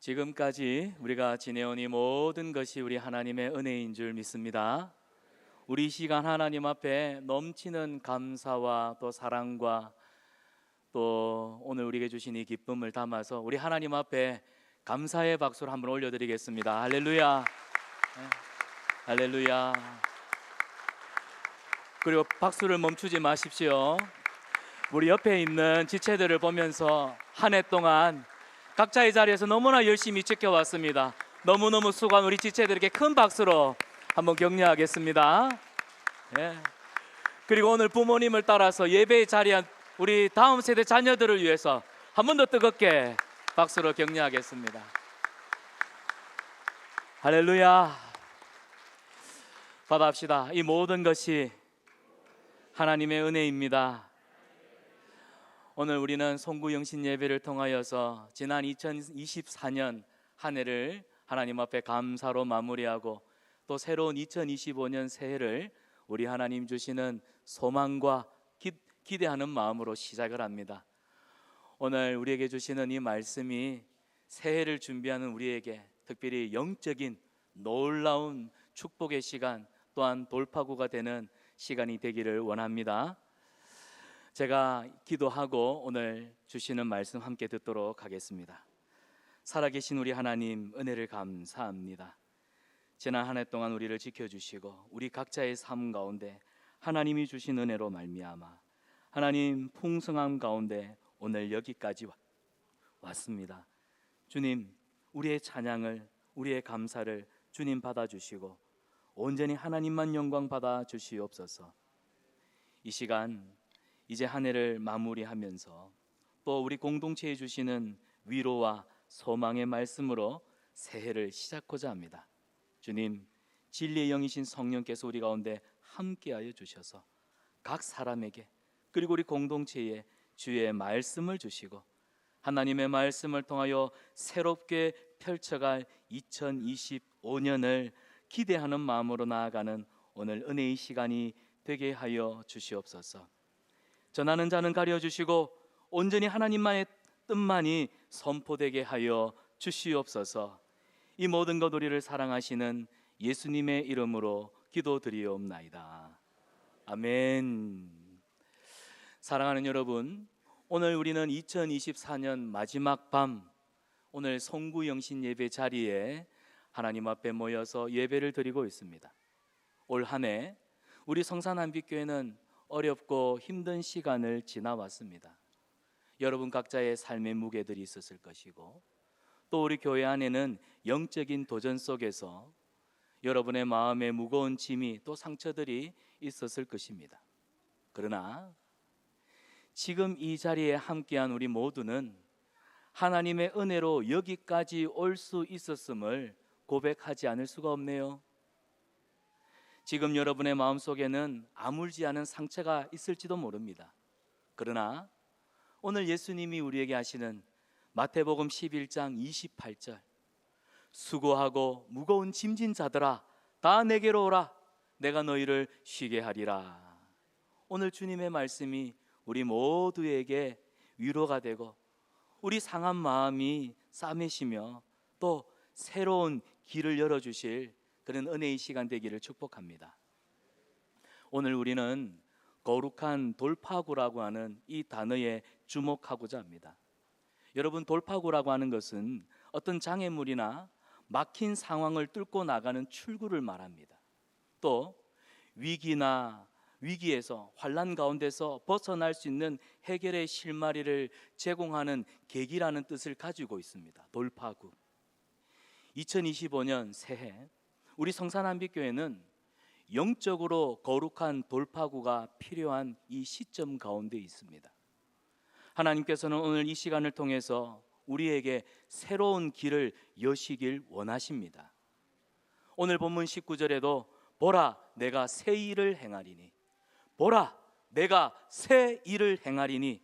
지금까지 우리가 지내온 이 모든 것이 우리 하나님의 은혜인 줄 믿습니다. 우리 시간 하나님 앞에 넘치는 감사와 또 사랑과 또 오늘 우리에게 주신 이 기쁨을 담아서 우리 하나님 앞에 감사의 박수를 한번 올려드리겠습니다. 할렐루야. 할렐루야. 그리고 박수를 멈추지 마십시오. 우리 옆에 있는 지체들을 보면서 한 해 동안 각자의 자리에서 너무나 열심히 지켜왔습니다. 너무너무 수고한 우리 지체들에게 큰 박수로 한번 격려하겠습니다. 예. 그리고 오늘 부모님을 따라서 예배에 자리한 우리 다음 세대 자녀들을 위해서 한 번 더 뜨겁게 박수로 격려하겠습니다. 할렐루야. 받아합시다. 이 모든 것이 하나님의 은혜입니다. 오늘 우리는 송구영신 예배를 통하여서 지난 2024년 한 해를 하나님 앞에 감사로 마무리하고 또 새로운 2025년 새해를 우리 하나님 주시는 소망과 기대하는 마음으로 시작을 합니다. 오늘 우리에게 주시는 이 말씀이 새해를 준비하는 우리에게 특별히 영적인 놀라운 축복의 시간 또한 돌파구가 되는 시간이 되기를 원합니다. 제가 기도하고 오늘 주시는 말씀 함께 듣도록 하겠습니다. 살아계신 우리 하나님, 은혜를 감사합니다. 지난 한 해 동안 우리를 지켜주시고 우리 각자의 삶 가운데 하나님이 주신 은혜로 말미암아 하나님 풍성함 가운데 오늘 여기까지 왔습니다. 주님, 우리의 찬양을, 우리의 감사를 주님 받아주시고 온전히 하나님만 영광 받아 주시옵소서. 이 시간 이제 한 해를 마무리하면서 또 우리 공동체에 주시는 위로와 소망의 말씀으로 새해를 시작하고자 합니다. 주님, 진리의 영이신 성령께서 우리 가운데 함께하여 주셔서 각 사람에게 그리고 우리 공동체에 주의 말씀을 주시고 하나님의 말씀을 통하여 새롭게 펼쳐갈 2025년을 기대하는 마음으로 나아가는 오늘 은혜의 시간이 되게 하여 주시옵소서. 전하는 자는 가려주시고 온전히 하나님만의 뜻만이 선포되게 하여 주시옵소서. 이 모든 것 우리를 사랑하시는 예수님의 이름으로 기도드리옵나이다. 아멘. 사랑하는 여러분, 오늘 우리는 2024년 마지막 밤, 오늘 송구영신 예배 자리에 하나님 앞에 모여서 예배를 드리고 있습니다. 올 한 해 우리 성산한빛교회는 어렵고 힘든 시간을 지나왔습니다. 여러분 각자의 삶의 무게들이 있었을 것이고 또 우리 교회 안에는 영적인 도전 속에서 여러분의 마음에 무거운 짐이 또 상처들이 있었을 것입니다. 그러나 지금 이 자리에 함께한 우리 모두는 하나님의 은혜로 여기까지 올 수 있었음을 고백하지 않을 수가 없네요. 지금 여러분의 마음속에는 아물지 않은 상처가 있을지도 모릅니다. 그러나 오늘 예수님이 우리에게 하시는 마태복음 11장 28절, 수고하고 무거운 짐진 자들아 다 내게로 오라, 내가 너희를 쉬게 하리라. 오늘 주님의 말씀이 우리 모두에게 위로가 되고 우리 상한 마음이 싸매시며 또 새로운 길을 열어주실 그런 은혜의 시간 되기를 축복합니다. 오늘 우리는 거룩한 돌파구라고 하는 이 단어에 주목하고자 합니다. 여러분, 돌파구라고 하는 것은 어떤 장애물이나 막힌 상황을 뚫고 나가는 출구를 말합니다. 또 위기에서 환난 가운데서 벗어날 수 있는 해결의 실마리를 제공하는 계기라는 뜻을 가지고 있습니다. 돌파구. 2025년 새해 우리 성산한빛교회는 영적으로 거룩한 돌파구가 필요한 이 시점 가운데 있습니다. 하나님께서는 오늘 이 시간을 통해서 우리에게 새로운 길을 여시길 원하십니다. 오늘 본문 19절에도 보라, 내가 새 일을 행하리니, 보라, 내가 새 일을 행하리니,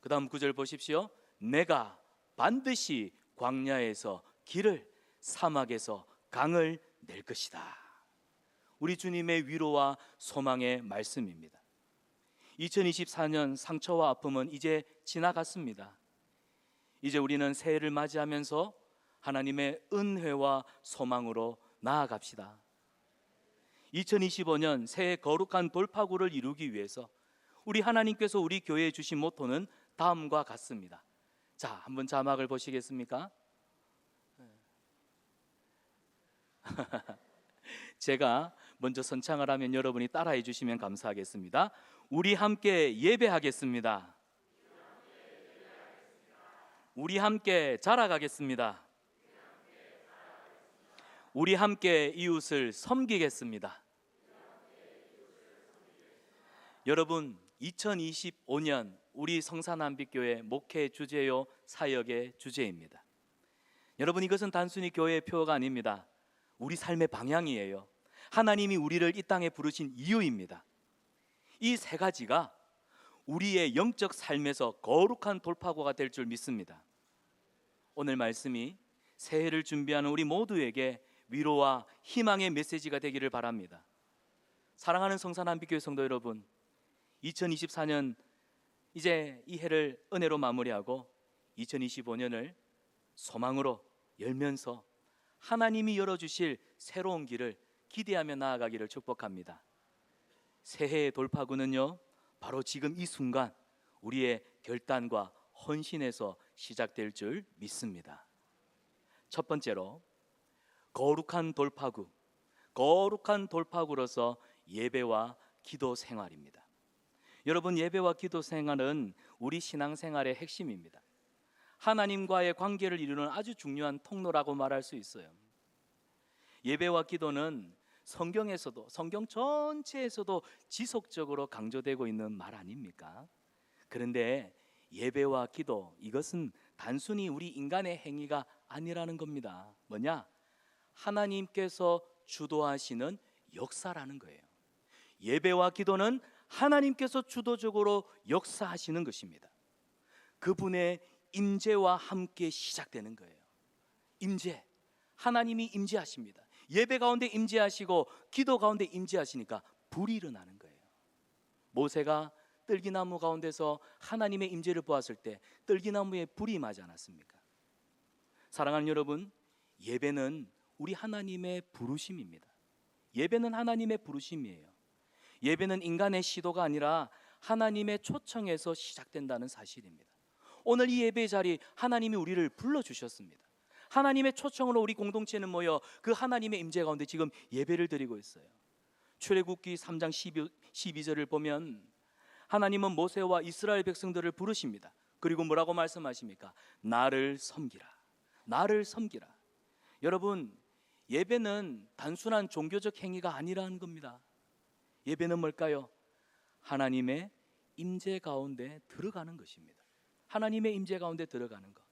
그 다음 9절 보십시오. 내가 반드시 광야에서 길을, 사막에서 강을 낼 것이다. 우리 주님의 위로와 소망의 말씀입니다. 2024년 상처와 아픔은 이제 지나갔습니다. 이제 우리는 새해를 맞이하면서 하나님의 은혜와 소망으로 나아갑시다. 2025년 새해 거룩한 돌파구를 이루기 위해서 우리 하나님께서 우리 교회에 주신 모토는 다음과 같습니다. 자, 한번 자막을 보시겠습니까? 제가 먼저 선창을 하면 여러분이 따라해 주시면 감사하겠습니다. 우리 함께 예배하겠습니다. 우리 함께 자라가겠습니다. 우리 함께 이웃을 섬기겠습니다. 여러분, 2025년 우리 성산한빛교회 목회 주제요 사역의 주제입니다. 여러분, 이것은 단순히 교회의 표어가 아닙니다. 우리 삶의 방향이에요. 하나님이 우리를 이 땅에 부르신 이유입니다. 이 세 가지가 우리의 영적 삶에서 거룩한 돌파구가 될 줄 믿습니다. 오늘 말씀이 새해를 준비하는 우리 모두에게 위로와 희망의 메시지가 되기를 바랍니다. 사랑하는 성산한빛교회 성도 여러분, 2024년 이제 이 해를 은혜로 마무리하고 2025년을 소망으로 열면서 하나님이 열어주실 새로운 길을 기대하며 나아가기를 축복합니다. 새해의 돌파구는요, 바로 지금 이 순간 우리의 결단과 헌신에서 시작될 줄 믿습니다. 첫 번째로 거룩한 돌파구로서 예배와 기도 생활입니다. 여러분, 예배와 기도 생활은 우리 신앙생활의 핵심입니다. 하나님과의 관계를 이루는 아주 중요한 통로라고 말할 수 있어요. 예배와 기도는 성경에서도, 성경 전체에서도 지속적으로 강조되고 있는 말 아닙니까? 그런데 예배와 기도, 이것은 단순히 우리 인간의 행위가 아니라는 겁니다. 뭐냐? 하나님께서 주도하시는 역사라는 거예요. 예배와 기도는 하나님께서 주도적으로 역사하시는 것입니다. 그분의 임재와 함께 시작되는 거예요. 임재, 하나님이 임재하십니다. 예배 가운데 임재하시고 기도 가운데 임재하시니까 불이 일어나는 거예요. 모세가 떨기나무 가운데서 하나님의 임재를 보았을 때 떨기나무에 불이 임하지 않았습니까? 사랑하는 여러분, 예배는 우리 하나님의 부르심입니다. 예배는 하나님의 부르심이에요. 예배는 인간의 시도가 아니라 하나님의 초청에서 시작된다는 사실입니다. 오늘 이 예배의 자리, 하나님이 우리를 불러주셨습니다. 하나님의 초청으로 우리 공동체는 모여 그 하나님의 임재 가운데 지금 예배를 드리고 있어요. 출애굽기 3장 12절을 보면 하나님은 모세와 이스라엘 백성들을 부르십니다. 그리고 뭐라고 말씀하십니까? 나를 섬기라, 나를 섬기라. 여러분, 예배는 단순한 종교적 행위가 아니라는 겁니다. 예배는 뭘까요? 하나님의 임재 가운데 들어가는 것입니다. 하나님의 임재 가운데 들어가는 것.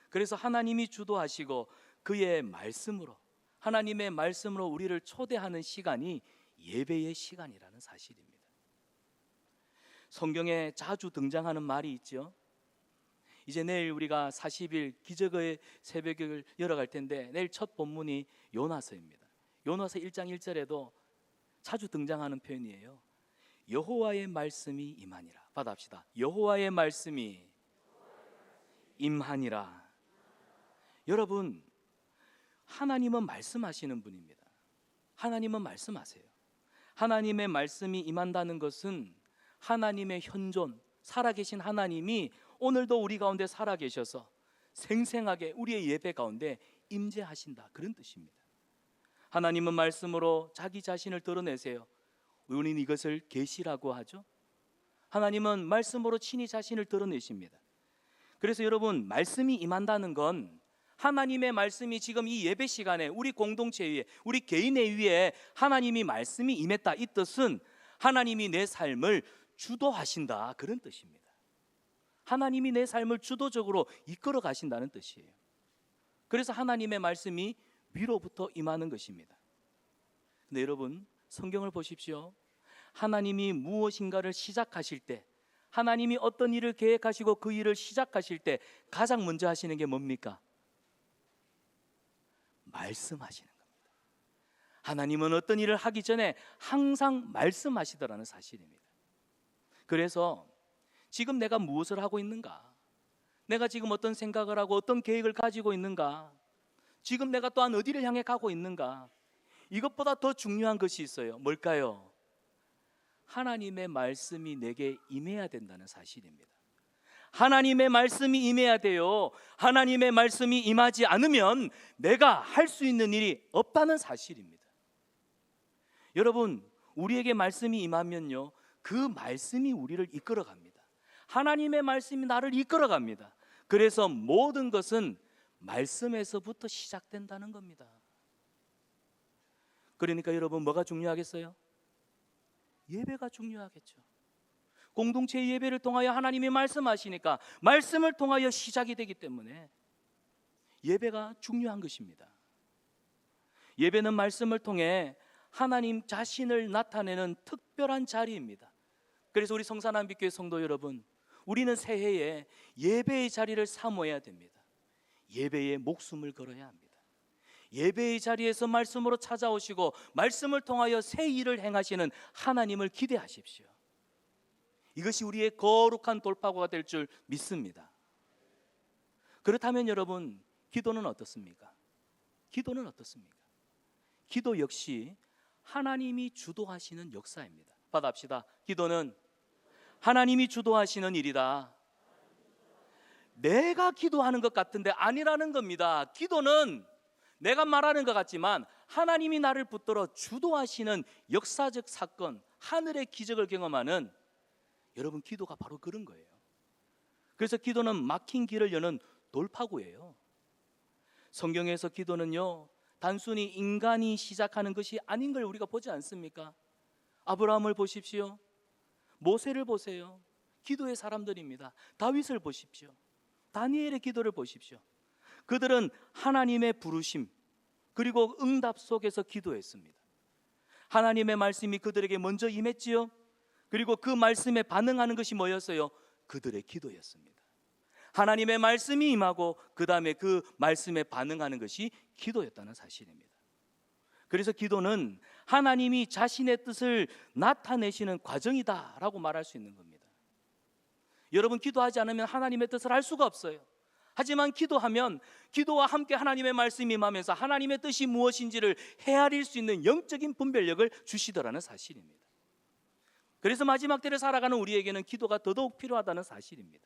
그래서 하나님이 주도하시고 그의 말씀으로, 하나님의 말씀으로 우리를 초대하는 시간이 예배의 시간이라는 사실입니다. 성경에 자주 등장하는 말이 있죠. 이제 내일 우리가 40일 기적의 새벽을 열어갈 텐데 내일 첫 본문이 요나서입니다. 요나서 1장 1절에도 자주 등장하는 표현이에요. 여호와의 말씀이 임하니라. 받아합시다. 여호와의 말씀이 임하니라. 여러분, 하나님은 말씀하시는 분입니다. 하나님은 말씀하세요. 하나님의 말씀이 임한다는 것은 하나님의 현존, 살아계신 하나님이 오늘도 우리 가운데 살아계셔서 생생하게 우리의 예배 가운데 임재하신다, 그런 뜻입니다. 하나님은 말씀으로 자기 자신을 드러내세요. 우리는 이것을 계시라고 하죠. 하나님은 말씀으로 친히 자신을 드러내십니다. 그래서 여러분, 말씀이 임한다는 건 하나님의 말씀이 지금 이 예배 시간에 우리 공동체 위에, 우리 개인의 위에 하나님이 말씀이 임했다, 이 뜻은 하나님이 내 삶을 주도하신다, 그런 뜻입니다. 하나님이 내 삶을 주도적으로 이끌어 가신다는 뜻이에요. 그래서 하나님의 말씀이 위로부터 임하는 것입니다. 근데 여러분, 성경을 보십시오. 하나님이 무엇인가를 시작하실 때, 하나님이 어떤 일을 계획하시고 그 일을 시작하실 때 가장 먼저 하시는 게 뭡니까? 말씀하시는 겁니다. 하나님은 어떤 일을 하기 전에 항상 말씀하시더라는 사실입니다. 그래서 지금 내가 무엇을 하고 있는가? 내가 지금 어떤 생각을 하고 어떤 계획을 가지고 있는가? 지금 내가 또한 어디를 향해 가고 있는가? 이것보다 더 중요한 것이 있어요. 뭘까요? 하나님의 말씀이 내게 임해야 된다는 사실입니다. 하나님의 말씀이 임해야 돼요. 하나님의 말씀이 임하지 않으면 내가 할 수 있는 일이 없다는 사실입니다. 여러분, 우리에게 말씀이 임하면요, 그 말씀이 우리를 이끌어갑니다. 하나님의 말씀이 나를 이끌어갑니다. 그래서 모든 것은 말씀에서부터 시작된다는 겁니다. 그러니까 여러분, 뭐가 중요하겠어요? 예배가 중요하겠죠. 공동체 예배를 통하여 하나님이 말씀하시니까 말씀을 통하여 시작이 되기 때문에 예배가 중요한 것입니다. 예배는 말씀을 통해 하나님 자신을 나타내는 특별한 자리입니다. 그래서 우리 성산한빛교회 성도 여러분, 우리는 새해에 예배의 자리를 사모해야 됩니다. 예배에 목숨을 걸어야 합니다. 예배의 자리에서 말씀으로 찾아오시고 말씀을 통하여 새 일을 행하시는 하나님을 기대하십시오. 이것이 우리의 거룩한 돌파구가 될 줄 믿습니다. 그렇다면 여러분, 기도는 어떻습니까? 기도는 어떻습니까? 기도 역시 하나님이 주도하시는 역사입니다. 받아합시다. 기도는 하나님이 주도하시는 일이다. 내가 기도하는 것 같은데 아니라는 겁니다. 기도는 내가 말하는 것 같지만 하나님이 나를 붙들어 주도하시는 역사적 사건, 하늘의 기적을 경험하는, 여러분, 기도가 바로 그런 거예요. 그래서 기도는 막힌 길을 여는 돌파구예요. 성경에서 기도는요, 단순히 인간이 시작하는 것이 아닌 걸 우리가 보지 않습니까? 아브라함을 보십시오. 모세를 보세요. 기도의 사람들입니다. 다윗을 보십시오. 다니엘의 기도를 보십시오. 그들은 하나님의 부르심 그리고 응답 속에서 기도했습니다. 하나님의 말씀이 그들에게 먼저 임했지요. 그리고 그 말씀에 반응하는 것이 뭐였어요? 그들의 기도였습니다. 하나님의 말씀이 임하고 그 다음에 그 말씀에 반응하는 것이 기도였다는 사실입니다. 그래서 기도는 하나님이 자신의 뜻을 나타내시는 과정이다라고 말할 수 있는 겁니다. 여러분, 기도하지 않으면 하나님의 뜻을 알 수가 없어요. 하지만 기도하면 기도와 함께 하나님의 말씀이 임하면서 하나님의 뜻이 무엇인지를 헤아릴 수 있는 영적인 분별력을 주시더라는 사실입니다. 그래서 마지막 때를 살아가는 우리에게는 기도가 더더욱 필요하다는 사실입니다.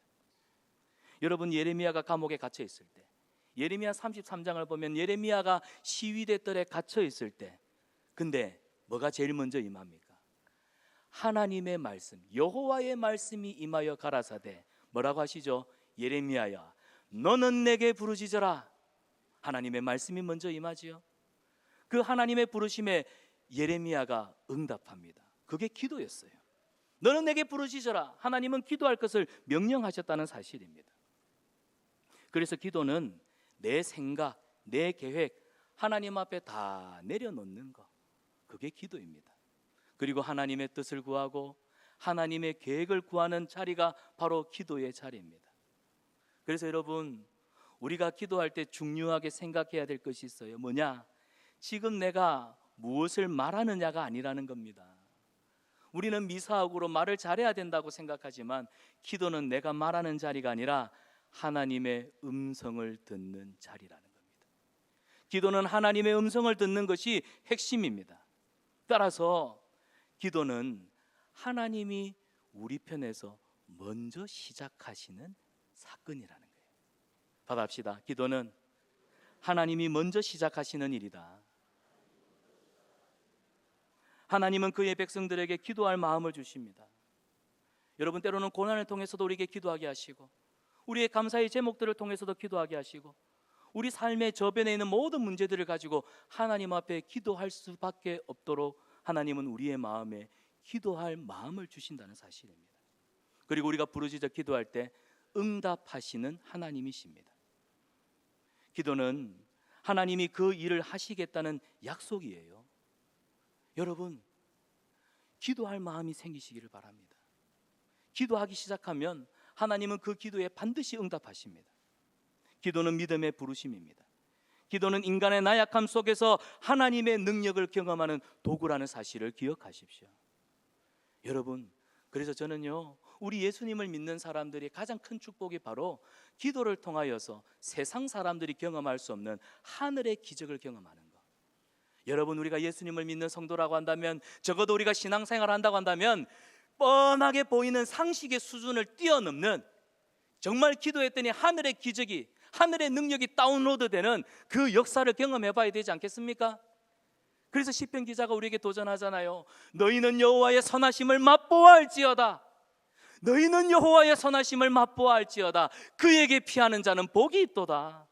여러분, 예레미야가 감옥에 갇혀 있을 때, 예레미야 33장을 보면 예레미야가 시위대 뜰에 갇혀 있을 때, 근데 뭐가 제일 먼저 임합니까? 하나님의 말씀, 여호와의 말씀이 임하여 가라사대 뭐라고 하시죠? 예레미야야, 너는 내게 부르짖어라. 하나님의 말씀이 먼저 임하지요. 그 하나님의 부르심에 예레미야가 응답합니다. 그게 기도였어요. 너는 내게 부르짖어라. 하나님은 기도할 것을 명령하셨다는 사실입니다. 그래서 기도는 내 생각, 내 계획 하나님 앞에 다 내려놓는 것, 그게 기도입니다. 그리고 하나님의 뜻을 구하고 하나님의 계획을 구하는 자리가 바로 기도의 자리입니다. 그래서 여러분, 우리가 기도할 때 중요하게 생각해야 될 것이 있어요. 뭐냐? 지금 내가 무엇을 말하느냐가 아니라는 겁니다. 우리는 미사학으로 말을 잘해야 된다고 생각하지만 기도는 내가 말하는 자리가 아니라 하나님의 음성을 듣는 자리라는 겁니다. 기도는 하나님의 음성을 듣는 것이 핵심입니다. 따라서 기도는 하나님이 우리 편에서 먼저 시작하시는 사건이라는 거예요. 받아합시다. 기도는 하나님이 먼저 시작하시는 일이다. 하나님은 그의 백성들에게 기도할 마음을 주십니다. 여러분, 때로는 고난을 통해서도 우리에게 기도하게 하시고 우리의 감사의 제목들을 통해서도 기도하게 하시고 우리 삶의 저변에 있는 모든 문제들을 가지고 하나님 앞에 기도할 수밖에 없도록 하나님은 우리의 마음에 기도할 마음을 주신다는 사실입니다. 그리고 우리가 부르짖어 기도할 때 응답하시는 하나님이십니다. 기도는 하나님이 그 일을 하시겠다는 약속이에요. 여러분, 기도할 마음이 생기시기를 바랍니다. 기도하기 시작하면 하나님은 그 기도에 반드시 응답하십니다. 기도는 믿음의 부르심입니다. 기도는 인간의 나약함 속에서 하나님의 능력을 경험하는 도구라는 사실을 기억하십시오. 여러분, 그래서 저는요, 우리 예수님을 믿는 사람들이 가장 큰 축복이 바로 기도를 통하여서 세상 사람들이 경험할 수 없는 하늘의 기적을 경험하는 것. 여러분, 우리가 예수님을 믿는 성도라고 한다면, 적어도 우리가 신앙생활을 한다고 한다면 뻔하게 보이는 상식의 수준을 뛰어넘는, 정말 기도했더니 하늘의 기적이, 하늘의 능력이 다운로드되는 그 역사를 경험해 봐야 되지 않겠습니까? 그래서 시편 기자가 우리에게 도전하잖아요. 너희는 여호와의 선하심을 맛보아할지어다. 너희는 여호와의 선하심을 맛보아할지어다. 그에게 피하는 자는 복이 있도다.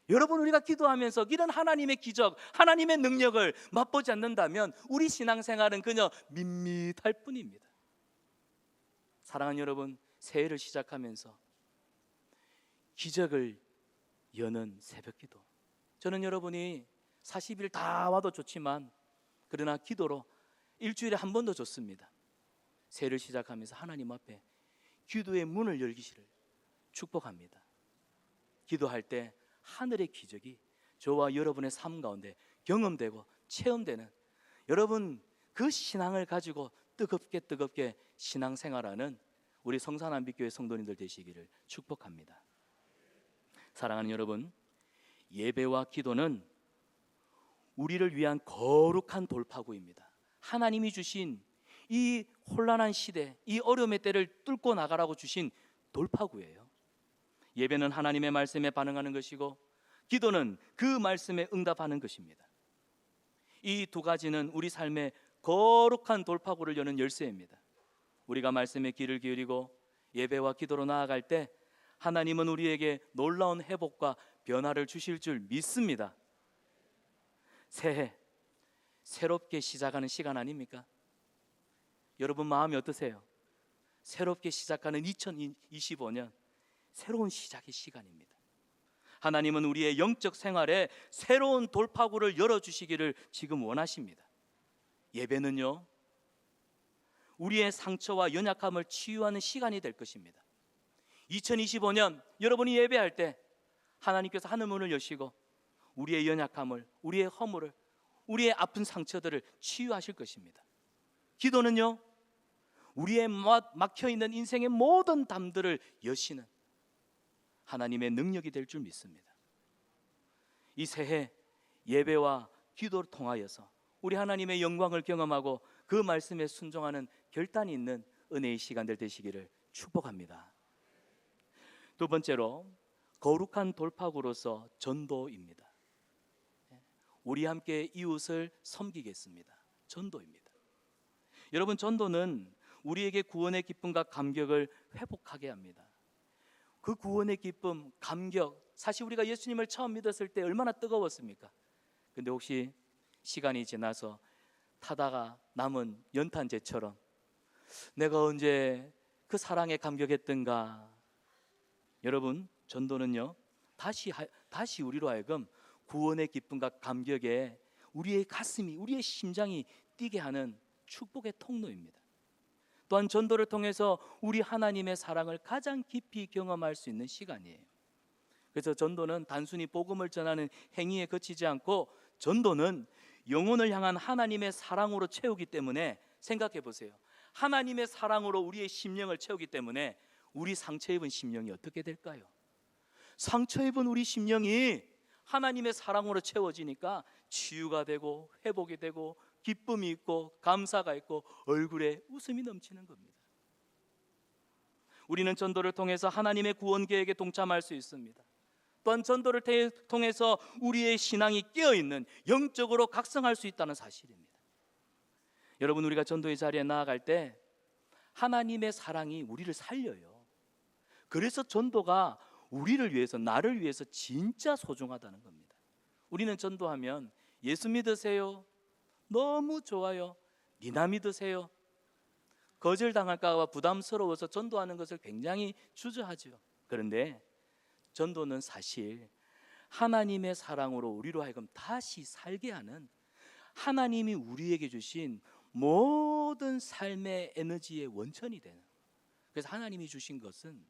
여러분, 우리가 기도하면서 이런 하나님의 기적, 하나님의 능력을 맛보지 않는다면 우리 신앙생활은 그저 밋밋할 뿐입니다. 사랑하는 여러분, 새해를 시작하면서 기적을 여는 새벽기도, 저는 여러분이 40일 다 와도 좋지만 그러나 기도로 일주일에 한 번 더 좋습니다. 새해를 시작하면서 하나님 앞에 기도의 문을 열기를 축복합니다. 기도할 때 하늘의 기적이 저와 여러분의 삶 가운데 경험되고 체험되는, 여러분 그 신앙을 가지고 뜨겁게 신앙생활하는 우리 성산한빛교회 성도님들 되시기를 축복합니다. 사랑하는 여러분, 예배와 기도는 우리를 위한 거룩한 돌파구입니다. 하나님이 주신 이 혼란한 시대, 이 어려움의 때를 뚫고 나가라고 주신 돌파구예요. 예배는 하나님의 말씀에 반응하는 것이고, 기도는 그 말씀에 응답하는 것입니다. 이 두 가지는 우리 삶의 거룩한 돌파구를 여는 열쇠입니다. 우리가 말씀에 귀를 기울이고 예배와 기도로 나아갈 때 하나님은 우리에게 놀라운 회복과 변화를 주실 줄 믿습니다. 새해 새롭게 시작하는 시간 아닙니까? 여러분 마음이 어떠세요? 새롭게 시작하는 2025년, 새로운 시작의 시간입니다. 하나님은 우리의 영적 생활에 새로운 돌파구를 열어주시기를 지금 원하십니다. 예배는요, 우리의 상처와 연약함을 치유하는 시간이 될 것입니다. 2025년 여러분이 예배할 때 하나님께서 하늘문을 여시고 우리의 연약함을, 우리의 허물을, 우리의 아픈 상처들을 치유하실 것입니다. 기도는요, 우리의 막혀있는 인생의 모든 담들을 여시는 하나님의 능력이 될 줄 믿습니다. 이 새해 예배와 기도를 통하여서 우리 하나님의 영광을 경험하고 그 말씀에 순종하는 결단이 있는 은혜의 시간들 되시기를 축복합니다. 두 번째로, 거룩한 돌파구로서 전도입니다. 우리 함께 이웃을 섬기겠습니다. 전도입니다. 여러분, 전도는 우리에게 구원의 기쁨과 감격을 회복하게 합니다. 그 구원의 기쁨, 감격, 사실 우리가 예수님을 처음 믿었을 때 얼마나 뜨거웠습니까? 근데 혹시 시간이 지나서 타다가 남은 연탄재처럼 내가 언제 그 사랑에 감격했던가? 여러분, 전도는요, 다시 우리로 하여금 구원의 기쁨과 감격에 우리의 가슴이, 우리의 심장이 뛰게 하는 축복의 통로입니다. 또한 전도를 통해서 우리 하나님의 사랑을 가장 깊이 경험할 수 있는 시간이에요. 그래서 전도는 단순히 복음을 전하는 행위에 그치지 않고, 전도는 영혼을 향한 하나님의 사랑으로 채우기 때문에, 생각해 보세요. 하나님의 사랑으로 우리의 심령을 채우기 때문에 우리 상처 입은 심령이 어떻게 될까요? 상처 입은 우리 심령이 하나님의 사랑으로 채워지니까 치유가 되고 회복이 되고 기쁨이 있고 감사가 있고 얼굴에 웃음이 넘치는 겁니다. 우리는 전도를 통해서 하나님의 구원 계획에 동참할 수 있습니다. 또한 전도를 통해서 우리의 신앙이 깨어있는, 영적으로 각성할 수 있다는 사실입니다. 여러분, 우리가 전도의 자리에 나아갈 때 하나님의 사랑이 우리를 살려요. 그래서 전도가 우리를 위해서, 나를 위해서 진짜 소중하다는 겁니다. 우리는 전도하면 예수 믿으세요? 너무 좋아요. 니나 믿으세요? 거절당할까 봐 부담스러워서 전도하는 것을 굉장히 주저하죠. 그런데 전도는 사실 하나님의 사랑으로 우리로 하여금 다시 살게 하는, 하나님이 우리에게 주신 모든 삶의 에너지의 원천이 되는, 그래서 하나님이 주신 것은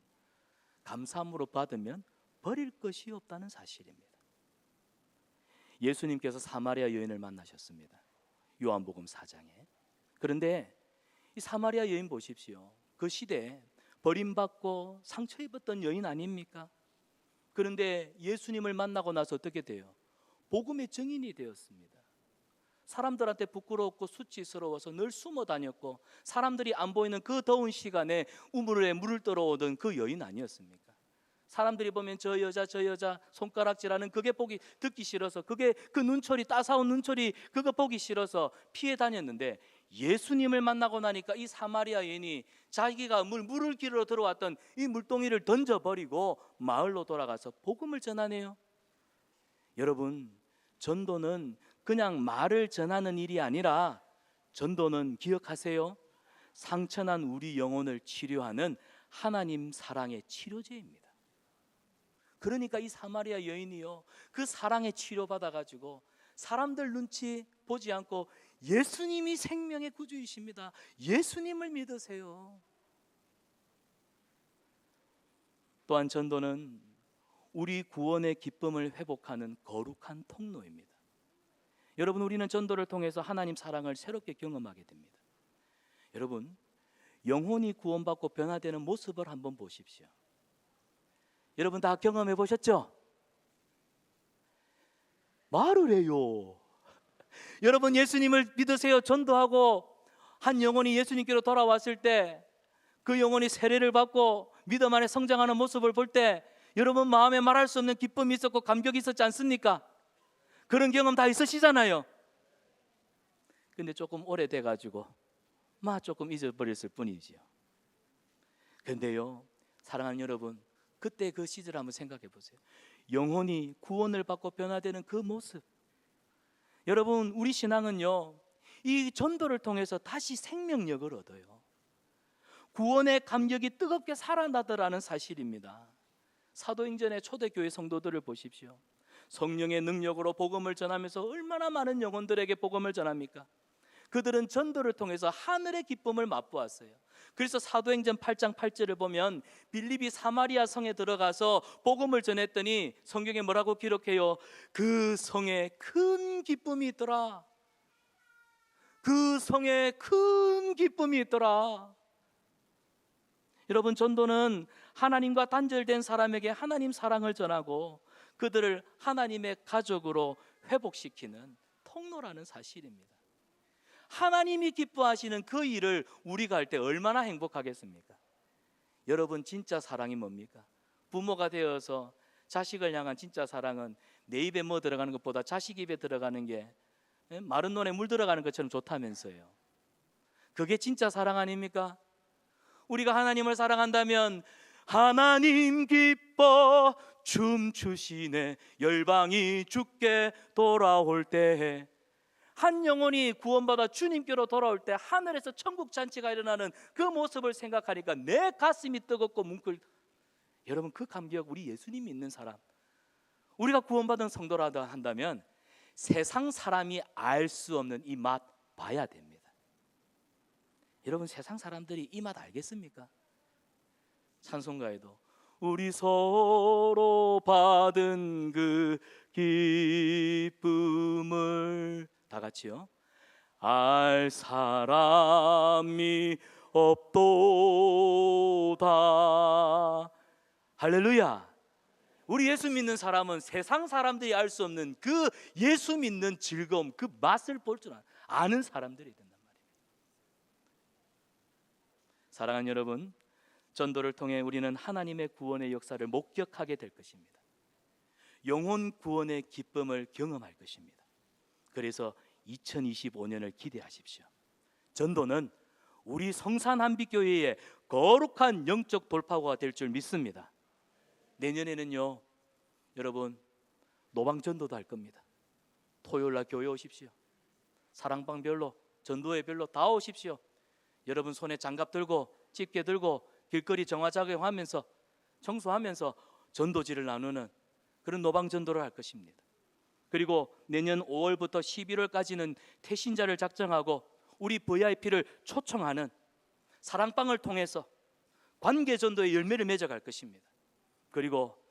감사함으로 받으면 버릴 것이 없다는 사실입니다. 예수님께서 사마리아 여인을 만나셨습니다. 요한복음 4장에. 그런데 이 사마리아 여인 보십시오. 그 시대에 버림받고 상처 입었던 여인 아닙니까? 그런데 예수님을 만나고 나서 어떻게 돼요? 복음의 증인이 되었습니다. 사람들한테 부끄럽고 수치스러워서 늘 숨어 다녔고 사람들이 안 보이는 그 더운 시간에 우물에 물을 떨어오던 그 여인 아니었습니까? 사람들이 보면 저 여자 손가락질하는 그게 보기 듣기 싫어서, 그게 그 눈초리, 따사온 눈초리 그거 보기 싫어서 피해 다녔는데, 예수님을 만나고 나니까 이 사마리아 여인이 자기가 물을 기르러 들어왔던 이 물동이를 던져버리고 마을로 돌아가서 복음을 전하네요. 여러분, 전도는 그냥 말을 전하는 일이 아니라, 전도는 기억하세요, 상처난 우리 영혼을 치료하는 하나님 사랑의 치료제입니다. 그러니까 이 사마리아 여인이요, 그 사랑에 치료받아가지고 사람들 눈치 보지 않고 예수님이 생명의 구주이십니다, 예수님을 믿으세요. 또한 전도는 우리 구원의 기쁨을 회복하는 거룩한 통로입니다. 여러분, 우리는 전도를 통해서 하나님 사랑을 새롭게 경험하게 됩니다. 여러분, 영혼이 구원받고 변화되는 모습을 한번 보십시오. 여러분 다 경험해 보셨죠? 말을 해요. 여러분, 예수님을 믿으세요. 전도하고 한 영혼이 예수님께로 돌아왔을 때, 그 영혼이 세례를 받고 믿음 안에 성장하는 모습을 볼 때 여러분 마음에 말할 수 없는 기쁨이 있었고 감격이 있었지 않습니까? 그런 경험 다 있으시잖아요. 근데 조금 오래돼 가지고 조금 잊어버렸을 뿐이지요. 근데요, 사랑하는 여러분, 그때 그 시절 한번 생각해 보세요. 영혼이 구원을 받고 변화되는 그 모습. 여러분, 우리 신앙은요, 이 전도를 통해서 다시 생명력을 얻어요. 구원의 감격이 뜨겁게 살아나더라는 사실입니다. 사도행전의 초대교회 성도들을 보십시오. 성령의 능력으로 복음을 전하면서 얼마나 많은 영혼들에게 복음을 전합니까? 그들은 전도를 통해서 하늘의 기쁨을 맛보았어요. 그래서 사도행전 8장 8절을 보면 빌립이 사마리아 성에 들어가서 복음을 전했더니 성경에 뭐라고 기록해요? 그 성에 큰 기쁨이 있더라. 그 성에 큰 기쁨이 있더라. 여러분, 전도는 하나님과 단절된 사람에게 하나님 사랑을 전하고 그들을 하나님의 가족으로 회복시키는 통로라는 사실입니다. 하나님이 기뻐하시는 그 일을 우리가 할 때 얼마나 행복하겠습니까? 여러분, 진짜 사랑이 뭡니까? 부모가 되어서 자식을 향한 진짜 사랑은 내 입에 뭐 들어가는 것보다 자식 입에 들어가는 게 마른 논에 물 들어가는 것처럼 좋다면서요. 그게 진짜 사랑 아닙니까? 우리가 하나님을 사랑한다면 하나님 기뻐 춤추시네 열방이 주께 돌아올 때에, 한 영혼이 구원받아 주님께로 돌아올 때 하늘에서 천국 잔치가 일어나는 그 모습을 생각하니까 내 가슴이 뜨겁고 뭉클. 여러분, 그 감격, 우리 예수님 믿는 사람, 우리가 구원받은 성도라도 한다면 세상 사람이 알 수 없는 이 맛 봐야 됩니다. 여러분, 세상 사람들이 이 맛 알겠습니까? 찬송가에도 우리 서로 받은 그 기쁨을 다 같이요, 알 사람이 없도다. 할렐루야. 우리 예수 믿는 사람은 세상 사람들이 알 수 없는 그 예수 믿는 즐거움, 그 맛을 볼 줄 아는 사람들이 된단 말이에요. 사랑하는 여러분, 전도를 통해 우리는 하나님의 구원의 역사를 목격하게 될 것입니다. 영혼 구원의 기쁨을 경험할 것입니다. 그래서 2025년을 기대하십시오. 전도는 우리 성산한빛교회의 거룩한 영적 돌파구가 될 줄 믿습니다. 내년에는요, 여러분, 노방전도도 할 겁니다. 토요일날 교회 오십시오. 사랑방별로, 전도회별로 다 오십시오. 여러분 손에 장갑 들고 집게 들고 길거리 정화작용하면서 청소하면서 전도지를 나누는 그런 노방전도를 할 것입니다. 그리고 내년 5월부터 11월까지는 태신자를 작정하고 우리 VIP를 초청하는 사랑방을 통해서 관계전도의 열매를 맺어갈 것입니다. 그리고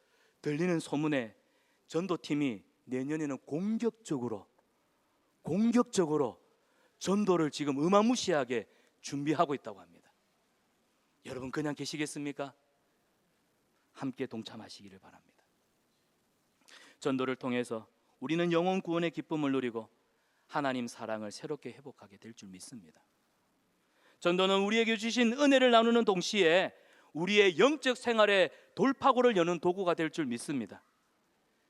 들리는 소문에 전도팀이 내년에는 공격적으로 전도를 지금 어마무시하게 준비하고 있다고 합니다. 여러분 그냥 계시겠습니까? 함께 동참하시기를 바랍니다. 전도를 통해서 우리는 영혼 구원의 기쁨을 누리고 하나님 사랑을 새롭게 회복하게 될 줄 믿습니다. 전도는 우리에게 주신 은혜를 나누는 동시에 우리의 영적 생활의 돌파구를 여는 도구가 될 줄 믿습니다.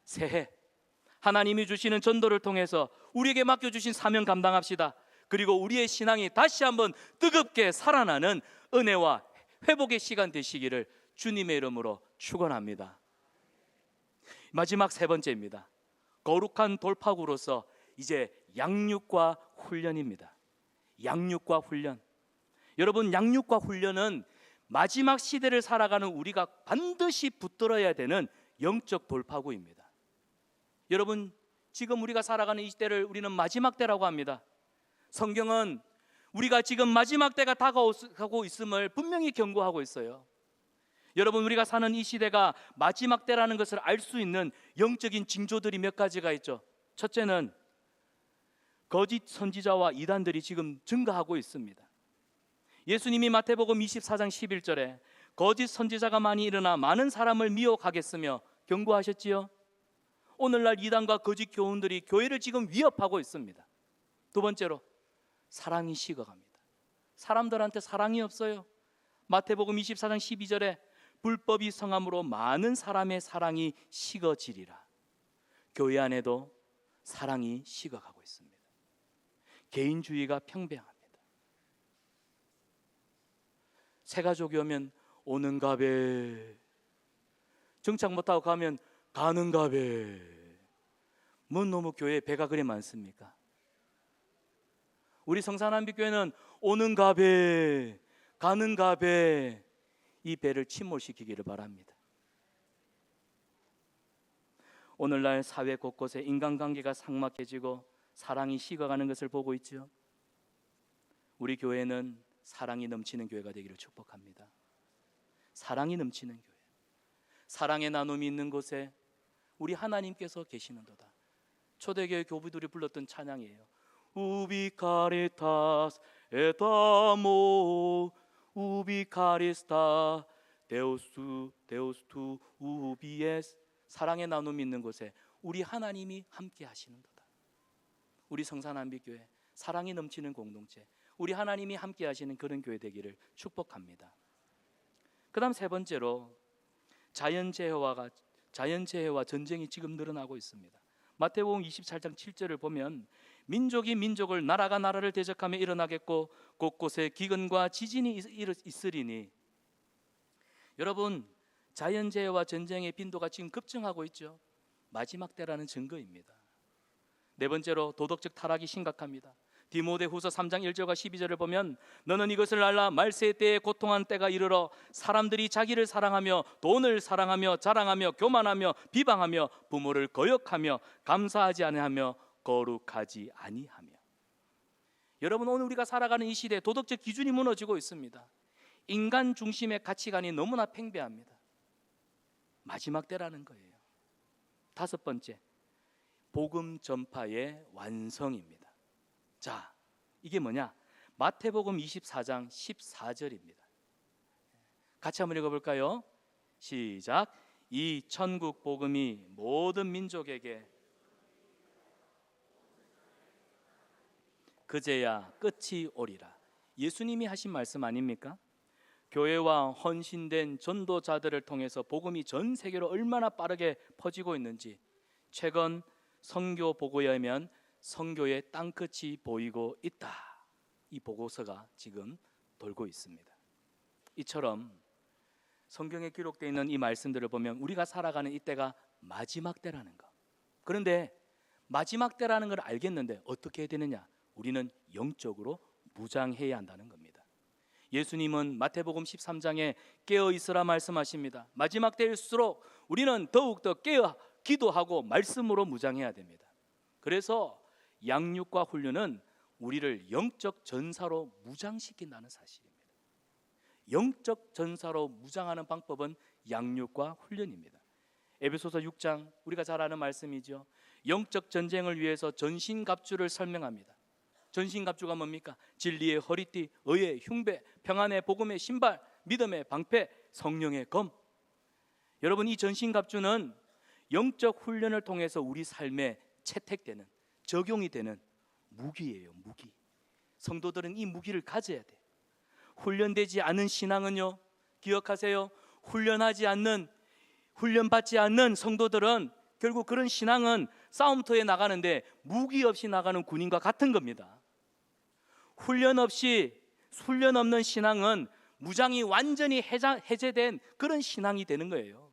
새해 하나님이 주시는 전도를 통해서 우리에게 맡겨주신 사명 감당합시다. 그리고 우리의 신앙이 다시 한번 뜨겁게 살아나는 은혜와 회복의 시간 되시기를 주님의 이름으로 축원합니다. 마지막 세 번째입니다. 거룩한 돌파구로서 이제 양육과 훈련입니다. 양육과 훈련. 여러분, 양육과 훈련은 마지막 시대를 살아가는 우리가 반드시 붙들어야 되는 영적 돌파구입니다. 여러분, 지금 우리가 살아가는 이 시대를 우리는 마지막 때라고 합니다. 성경은 우리가 지금 마지막 때가 다가오고 있음을 분명히 경고하고 있어요. 여러분, 우리가 사는 이 시대가 마지막 때라는 것을 알 수 있는 영적인 징조들이 몇 가지가 있죠. 첫째는 거짓 선지자와 이단들이 지금 증가하고 있습니다. 예수님이 마태복음 24장 11절에 거짓 선지자가 많이 일어나 많은 사람을 미혹하겠으며 경고하셨지요. 오늘날 이단과 거짓 교훈들이 교회를 지금 위협하고 있습니다. 두 번째로 사랑이 식어갑니다. 사람들한테 사랑이 없어요. 마태복음 24장 12절에 불법이 성함으로 많은 사람의 사랑이 식어지리라. 교회 안에도 사랑이 식어가고 있습니다. 개인주의가 평배합니다. 새가족이 오면 오는가베, 정착 못하고 가면 가는가베. 뭔 놈의 교회에 배가 그리 많습니까? 우리 성산한빛교회는 오는가베, 가는가베, 이 배를 침몰시키기를 바랍니다. 오늘날 사회 곳곳에 인간관계가 삭막해지고 사랑이 식어가는 것을 보고 있죠. 우리 교회는 사랑이 넘치는 교회가 되기를 축복합니다. 사랑이 넘치는 교회, 사랑의 나눔이 있는 곳에 우리 하나님께서 계시는도다. 초대교회 교부들이 불렀던 찬양이에요. 우비카리타스 에타모 우비카리스타 데우스투 우비에스. 사랑의 나눔이 있는 곳에 우리 하나님이 함께 하시는도다. 우리 성산한빛교회 사랑이 넘치는 공동체, 우리 하나님이 함께 하시는 그런 교회 되기를 축복합니다. 그 다음 세 번째로 자연재해와 전쟁이 지금 늘어나고 있습니다. 마태복음 24장 7절을 보면 민족이 민족을, 나라가 나라를 대적하며 일어나겠고 곳곳에 기근과 지진이 있으리니. 여러분, 자연재해와 전쟁의 빈도가 지금 급증하고 있죠. 마지막 때라는 증거입니다. 네 번째로 도덕적 타락이 심각합니다. 디모데후서 3장 1절과 12절을 보면 너는 이것을 알라. 말세 때에 고통한 때가 이르러 사람들이 자기를 사랑하며 돈을 사랑하며 자랑하며 교만하며 비방하며 부모를 거역하며 감사하지 아니하며 거룩하지 아니하며. 여러분, 오늘 우리가 살아가는 이 시대에 도덕적 기준이 무너지고 있습니다. 인간 중심의 가치관이 너무나 팽배합니다. 마지막 때라는 거예요. 다섯 번째, 복음 전파의 완성입니다. 자, 이게 뭐냐? 마태복음 24장 14절입니다. 같이 한번 읽어볼까요? 시작. 이 천국 복음이 모든 민족에게 그제야 끝이 오리라. 예수님이 하신 말씀 아닙니까? 교회와 헌신된 전도자들을 통해서 복음이 전 세계로 얼마나 빠르게 퍼지고 있는지 최근 선교 보고에 의하면 선교의 땅끝이 보이고 있다. 이 보고서가 지금 돌고 있습니다. 이처럼 성경에 기록되어 있는 이 말씀들을 보면 우리가 살아가는 이때가 마지막 때라는 것. 그런데 마지막 때라는 걸 알겠는데 어떻게 해야 되느냐? 우리는 영적으로 무장해야 한다는 겁니다. 예수님은 마태복음 13장에 깨어 있으라 말씀하십니다. 마지막 때일수록 우리는 더욱더 깨어 기도하고 말씀으로 무장해야 됩니다. 그래서 양육과 훈련은 우리를 영적 전사로 무장시킨다는 사실입니다. 영적 전사로 무장하는 방법은 양육과 훈련입니다. 에베소서 6장, 우리가 잘 아는 말씀이죠. 영적 전쟁을 위해서 전신갑주를 설명합니다. 전신갑주가 뭡니까? 진리의 허리띠, 의의 흉배, 평안의 복음의 신발, 믿음의 방패, 성령의 검. 여러분, 이 전신갑주는 영적 훈련을 통해서 우리 삶에 채택되는, 적용이 되는 무기예요. 무기. 성도들은 이 무기를 가져야 돼. 훈련되지 않은 신앙은요, 기억하세요. 훈련받지 않는 성도들은 결국 그런 신앙은 싸움터에 나가는데 무기 없이 나가는 군인과 같은 겁니다. 훈련 없는 신앙은 무장이 완전히 해제된 그런 신앙이 되는 거예요.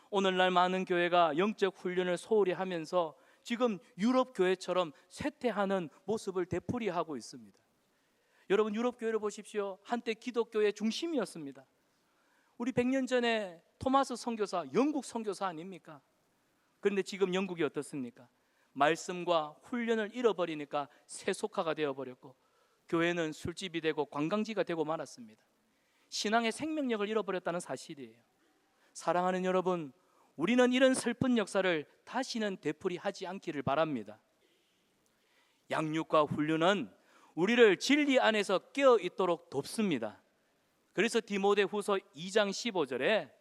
오늘날 많은 교회가 영적 훈련을 소홀히 하면서 지금 유럽 교회처럼 쇠퇴하는 모습을 되풀이하고 있습니다. 여러분, 유럽 교회를 보십시오. 한때 기독교의 중심이었습니다. 우리 100년 전에 토마스 선교사, 영국 선교사 아닙니까? 그런데 지금 영국이 어떻습니까? 말씀과 훈련을 잃어버리니까 세속화가 되어버렸고, 교회는 술집이 되고 관광지가 되고 말았습니다. 신앙의 생명력을 잃어버렸다는 사실이에요. 사랑하는 여러분, 우리는 이런 슬픈 역사를 다시는 되풀이하지 않기를 바랍니다. 양육과 훈련은 우리를 진리 안에서 깨어 있도록 돕습니다. 그래서 디모데후서 2장 15절에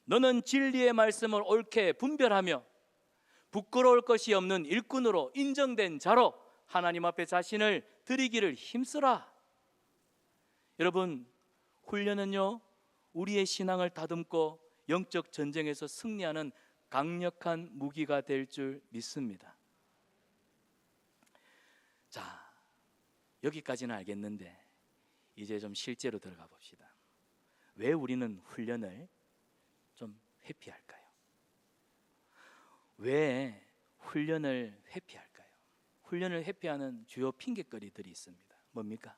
너는 진리의 말씀을 옳게 분별하며 부끄러울 것이 없는 일꾼으로 인정된 자로 하나님 앞에 자신을 드리기를 힘쓰라. 여러분, 훈련은요, 우리의 신앙을 다듬고 영적 전쟁에서 승리하는 강력한 무기가 될 줄 믿습니다. 자, 여기까지는 알겠는데 이제 좀 실제로 들어가 봅시다. 왜 우리는 훈련을 좀 회피할까요? 왜 훈련을 회피할까요? 훈련을 회피하는 주요 핑계거리들이 있습니다. 뭡니까?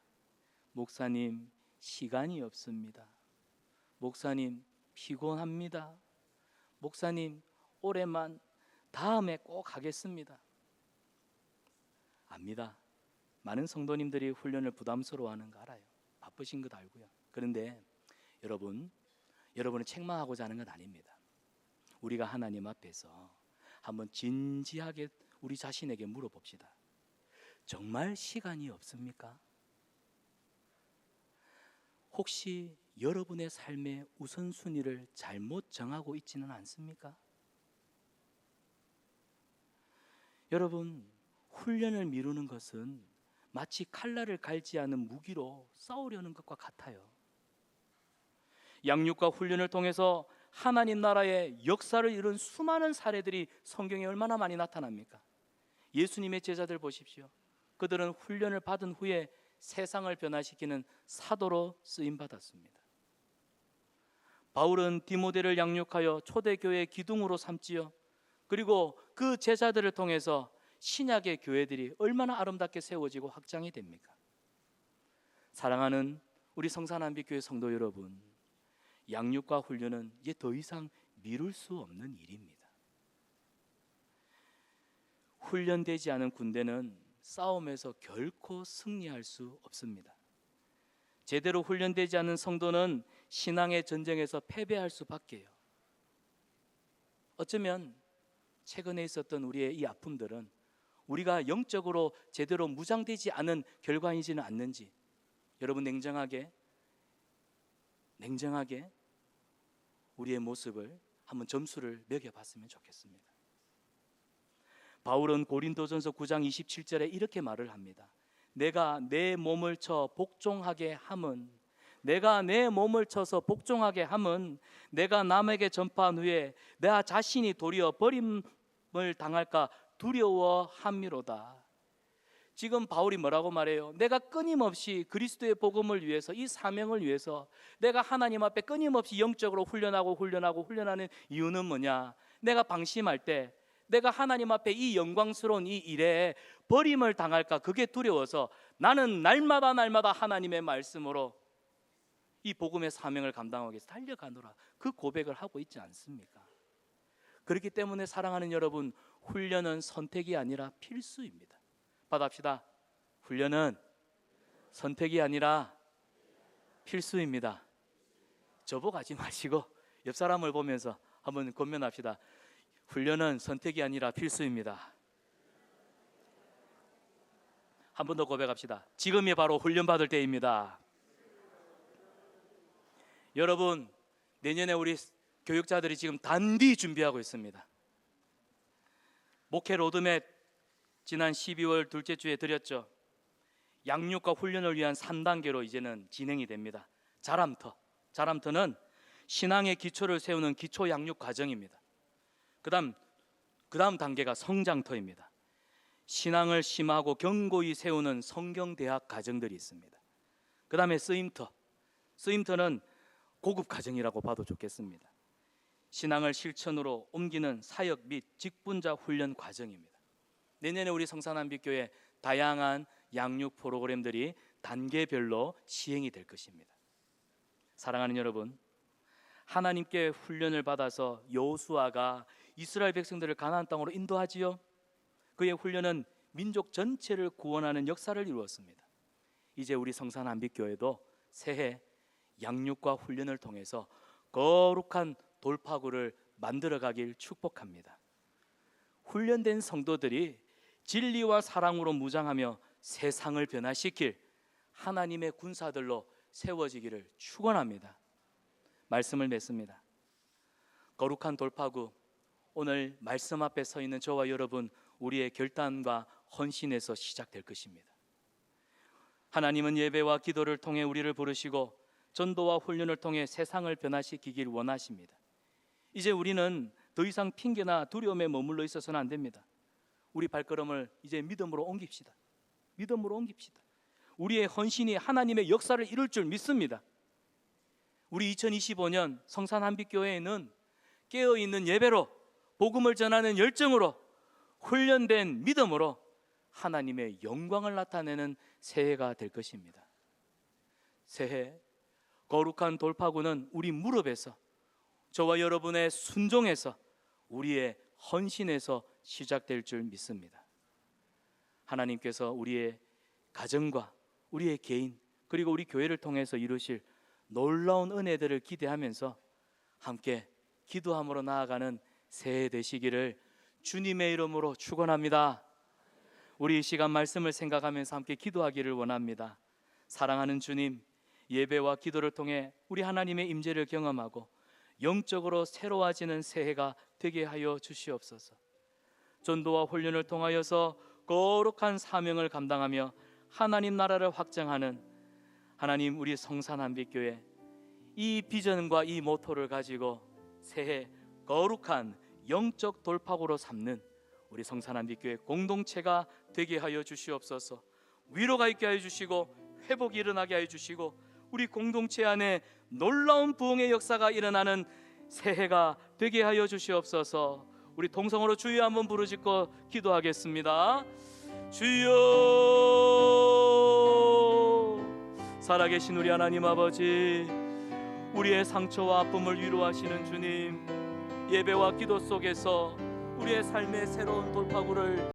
목사님, 시간이 없습니다. 목사님, 피곤합니다. 목사님, 올해만, 다음에 꼭 하겠습니다. 압니다. 많은 성도님들이 훈련을 부담스러워하는 거 알아요. 바쁘신 것 알고요. 그런데 여러분을 책망하고자 하는 건 아닙니다. 우리가 하나님 앞에서 한번 진지하게 우리 자신에게 물어봅시다. 정말 시간이 없습니까? 혹시 여러분의 삶의 우선순위를 잘못 정하고 있지는 않습니까? 여러분, 훈련을 미루는 것은 마치 칼날을 갈지 않은 무기로 싸우려는 것과 같아요. 양육과 훈련을 통해서 하나님 나라의 역사를 이룬 수많은 사례들이 성경에 얼마나 많이 나타납니까? 예수님의 제자들 보십시오. 그들은 훈련을 받은 후에 세상을 변화시키는 사도로 쓰임받았습니다. 바울은 디모데를 양육하여 초대교회의 기둥으로 삼지요. 그리고 그 제자들을 통해서 신약의 교회들이 얼마나 아름답게 세워지고 확장이 됩니까? 사랑하는 우리 성산한빛교회 성도 여러분, 양육과 훈련은 이제 더 이상 미룰 수 없는 일입니다. 훈련되지 않은 군대는 싸움에서 결코 승리할 수 없습니다. 제대로 훈련되지 않은 성도는 신앙의 전쟁에서 패배할 수밖에요. 어쩌면 최근에 있었던 우리의 이 아픔들은 우리가 영적으로 제대로 무장되지 않은 결과이지는 않는지 여러분 냉정하게 우리의 모습을 한번 점수를 매겨봤으면 좋겠습니다. 바울은 고린도전서 9장 27절에 이렇게 말을 합니다. 내가 내 몸을 쳐 복종하게 함은 내가 남에게 전파한 후에 내 자신이 도리어 버림을 당할까 두려워함이로다. 지금 바울이 뭐라고 말해요? 내가 끊임없이 그리스도의 복음을 위해서, 이 사명을 위해서 내가 하나님 앞에 끊임없이 영적으로 훈련하는 이유는 뭐냐? 내가 방심할 때, 내가 하나님 앞에 이 영광스러운 이 일에 버림을 당할까, 그게 두려워서 나는 날마다 하나님의 말씀으로 이 복음의 사명을 감당하기 위해서 달려가노라, 그 고백을 하고 있지 않습니까? 그렇기 때문에 사랑하는 여러분, 훈련은 선택이 아니라 필수입니다. 받아갑시다. 훈련은 선택이 아니라 필수입니다. 저보고 하지 마시고 옆 사람을 보면서 한번 권면합시다. 훈련은 선택이 아니라 필수입니다. 한 번 더 고백합시다. 지금이 바로 훈련받을 때입니다. 여러분, 내년에 우리 교육자들이 지금 단디 준비하고 있습니다. 목회 로드맵 지난 12월 둘째 주에 드렸죠. 양육과 훈련을 위한 3단계로 이제는 진행이 됩니다. 자람터는 신앙의 기초를 세우는 기초 양육 과정입니다. 그 다음 단계가 성장터입니다. 신앙을 심하고 견고히 세우는 성경대학 과정들이 있습니다. 그 다음에 쓰임터는 고급 과정이라고 봐도 좋겠습니다. 신앙을 실천으로 옮기는 사역 및 직분자 훈련 과정입니다. 내년에 우리 성산한빛교회 다양한 양육 프로그램들이 단계별로 시행이 될 것입니다. 사랑하는 여러분, 하나님께 훈련을 받아서 여호수아가 이스라엘 백성들을 가나안 땅으로 인도하지요. 그의 훈련은 민족 전체를 구원하는 역사를 이루었습니다. 이제 우리 성산한빛교회도 새해 양육과 훈련을 통해서 거룩한 돌파구를 만들어가길 축복합니다. 훈련된 성도들이 진리와 사랑으로 무장하며 세상을 변화시킬 하나님의 군사들로 세워지기를 축원합니다. 말씀을 맺습니다. 거룩한 돌파구, 오늘 말씀 앞에 서 있는 저와 여러분, 우리의 결단과 헌신에서 시작될 것입니다. 하나님은 예배와 기도를 통해 우리를 부르시고 전도와 훈련을 통해 세상을 변화시키길 원하십니다. 이제 우리는 더 이상 핑계나 두려움에 머물러 있어서는 안 됩니다. 우리 발걸음을 이제 믿음으로 옮깁시다. 우리의 헌신이 하나님의 역사를 이룰 줄 믿습니다. 우리 2025년 성산한빛교회에는 깨어있는 예배로, 복음을 전하는 열정으로, 훈련된 믿음으로 하나님의 영광을 나타내는 새해가 될 것입니다. 새해 거룩한 돌파구는 우리 무릎에서, 저와 여러분의 순종에서, 우리의 헌신에서 시작될 줄 믿습니다. 하나님께서 우리의 가정과 우리의 개인, 그리고 우리 교회를 통해서 이루실 놀라운 은혜들을 기대하면서 함께 기도함으로 나아가는 새해 되시기를 주님의 이름으로 축원합니다. 우리 이 시간 말씀을 생각하면서 함께 기도하기를 원합니다. 사랑하는 주님, 예배와 기도를 통해 우리 하나님의 임재를 경험하고 영적으로 새로워지는 새해가 되게 하여 주시옵소서. 전도와 훈련을 통하여서 거룩한 사명을 감당하며 하나님 나라를 확장하는 하나님, 우리 성산한빛교회 이 비전과 이 모토를 가지고 새해 거룩한 영적 돌파구로 삼는 우리 성산한빛교회 공동체가 되게 하여 주시옵소서. 위로가 있게 하여 주시고 회복이 일어나게 하여 주시고 우리 공동체 안에 놀라운 부흥의 역사가 일어나는 새해가 되게 하여 주시옵소서. 우리 동성으로 주여 한번 부르짖고 기도하겠습니다. 주여, 살아계신 우리 하나님 아버지, 우리의 상처와 아픔을 위로하시는 주님, 예배와 기도 속에서 우리의 삶의 새로운 돌파구를